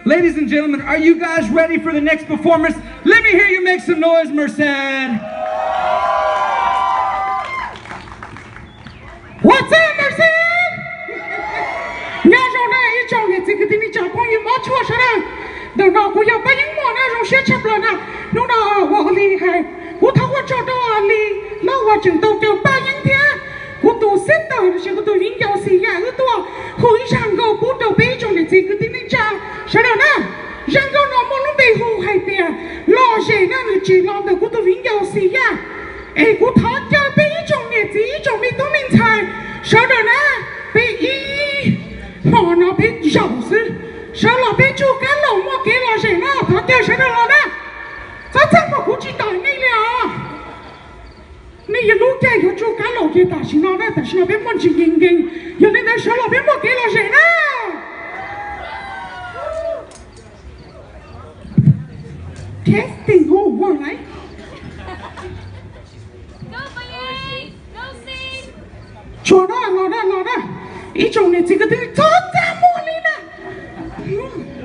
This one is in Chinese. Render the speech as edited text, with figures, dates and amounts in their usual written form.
Ladies and gentlemen, are you guys ready for the next performance? Let me hear you make some noise, Merced. What's up, Merced? 你要说呢，一找你这个的你讲关于毛错啥的，等到我要把英文那种学起来呢，弄到我厉害，我他我找到你，那我就都叫把英的，我都识到的是我都应要是呀，我都会上个不都被种的这个的你讲啥的呢？然后那么弄背后还的，老些那你知道的我都应要是呀，哎，我他叫被种的这种的都明才，啥的呢？被一。好那边小事，上那边就干了，我给了谁呢？他掉谁的了呢？咱怎么估计打你了？你一路街又就干了给打行了呢？但是那边问起英英，有人在说那边我给了谁呢？Testing 哦，我来。说了，老的，一种的这个东西早在茉莉呢。